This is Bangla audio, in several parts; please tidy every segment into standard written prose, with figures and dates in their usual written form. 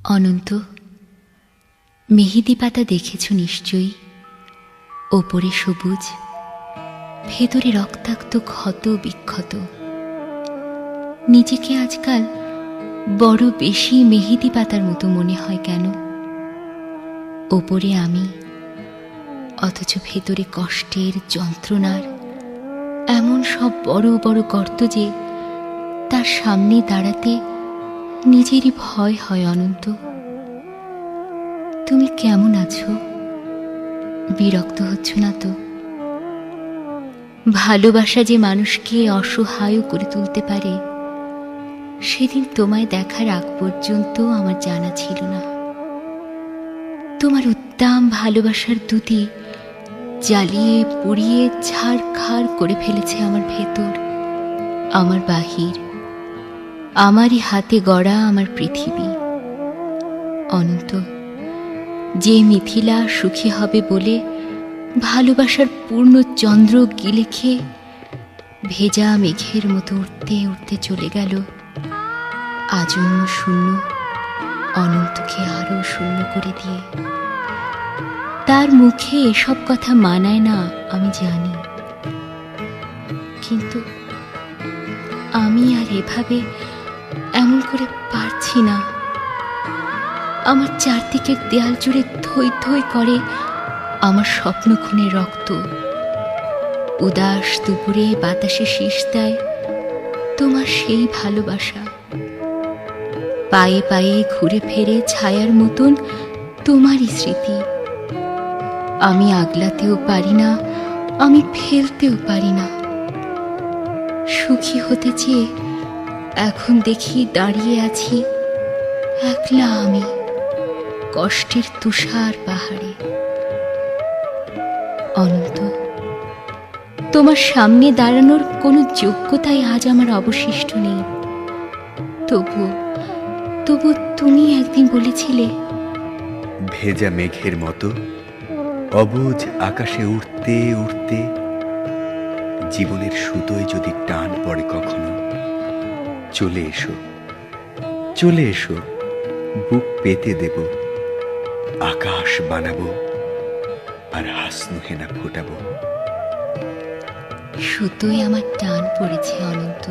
অনন্ত, মেহেদি পাতা দেখেছ নিশ্চয়ই। ওপরে সবুজ, ভেতরে রক্তাক্ত ক্ষত বিক্ষত। নিজেকে আজকাল বড় বেশি মেহেদি পাতার মতো মনে হয় কেন? ওপরে আমি, অথচ ভেতরে কষ্টের, যন্ত্রণার এমন সব বড় বড় গর্ত যে তার সামনে দাঁড়াতে নিজেরই ভয় হয়। অনন্ত, তুমি কেমন আছো? বিরক্ত হচ্ছ না তো? ভালোবাসা যে মানুষকে অসহায় করে তুলতে পারে, সেদিন তোমায় দেখার আগ পর্যন্ত আমার জানা ছিল না। তোমার উদ্দাম ভালোবাসার দুটি জ্বালিয়ে পুড়িয়ে ছাড়খাড় করে ফেলেছে আমার ভেতর, আমার বাহির, আমারই হাতে গড়া আমার পৃথিবী। অনন্ত, যে মিথিলা সুখী হবে বলে ভালোবাসার পূর্ণ চন্দ্র গিলে খেয়ে ভেজা মেঘের মতো উঠতে উঠতে চলে গেল, আজন্ম শূন্য অনন্তকে আরো শূন্য করে দিয়ে। তার মুখে এসব কথা মানায় না আমি জানি, কিন্তু আমি আর এভাবে এমন করে পারছি না। আমার চারদিকের দেয়াল জুড়ে থই থই করে আমার স্বপ্ন খুনের রক্ত। উদাস দুপুরে বাতাসে শীষ দেয় তোমার সেই ভালোবাসা। পায়ে পায়ে ঘুরে ফেরে ছায়ার মতন তোমারই স্মৃতি। আমি আগলাতেও পারি না, আমি ফেলতেও পারি না। সুখী হতে চেয়ে এখন দেখি দাঁড়িয়ে আছি একলা আমি কষ্টের তুষার পাহাড়ে। অনন্ত, তোমার সামনে দাঁড়ানোর কোনো যোগ্যতাই আজ আমার অবশিষ্ট নেই। তবু তুমি একদিন বলেছিলে, ভেজা মেঘের মতো অবুঝ আকাশে উঠতে উঠতে জীবনের সুতোয় যদি টান পড়ে কখনো, চলে এসো, চলে এসো, বুক পেতে দেব, আকাশ বানাবো আর হাসনু হেনা ফোটাবো। সুতোয় আমার টান পড়েছে অনন্ত,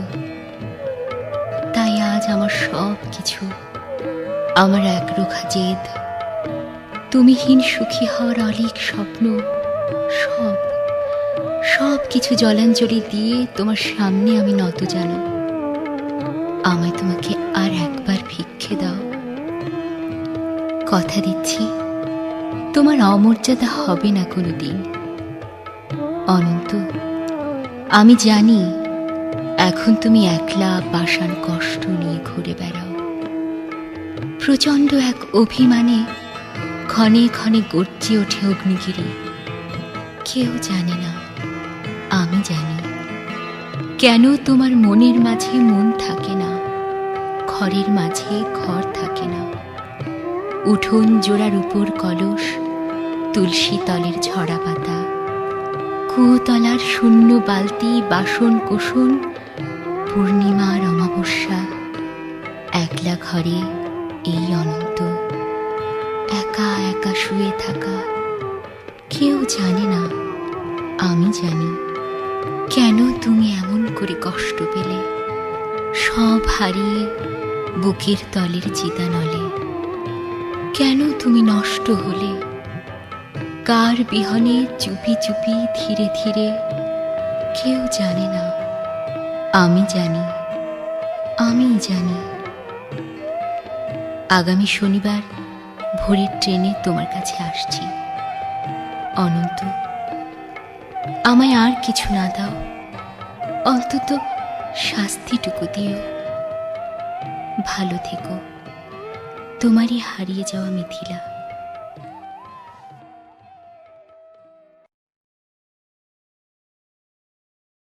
তাই আজ আমার সব কিছু, আমার একরোখা জেদ, তুমিহীন সুখী হওয়ার অলীক স্বপ্ন, সব সব কিছু জলাঞ্জলি দিয়ে তোমার সামনে আমি নত জানো। আমায় তোমাকে আর একবার ভিক্ষে দাও। কথা দিচ্ছি তোমার অমর্যাদা হবে না কোনো দিন। অনন্ত, আমি জানি এখন তুমি একলা পাষাণ কষ্ট নিয়ে ঘুরে বেড়াও। প্রচণ্ড এক অভিমানে ক্ষণে ক্ষণে গর্জে ওঠে অগ্নিগিরি। কেউ জানে না, আমি জানি কেন তোমার মনের মাঝে মন থাকে না, ঘরের মাঝে ঘর থাকে না। উঠোন জোড়ার উপর কলস, তুলসী তলের ঝরা পাতা, কুতলার শূন্য বালতি, বাসন কোসন, পূর্ণিমার অমাবস্যা, একলা ঘরে এই অনন্ত একা একা শুয়ে থাকা। কেউ জানে না, আমি জানি কেন তুমি এমন করে কষ্ট পেলে, সব হারিয়ে বুকের তলের চিতানলে। কেন তুমি নষ্ট হলে, কার বিহনে চুপি চুপি ধীরে ধীরে। কেউ জানে না, আমি জানি, আমি জানি। আগামী শনিবার ভোরের ট্রেনে তোমার কাছে আসছি। অনন্ত, আমায় আর কিছু না দাও, অন্তত শাস্তিটুকু দিও। ভালো থেকো, তোমারই হারিয়ে যাওয়া মিথিলা।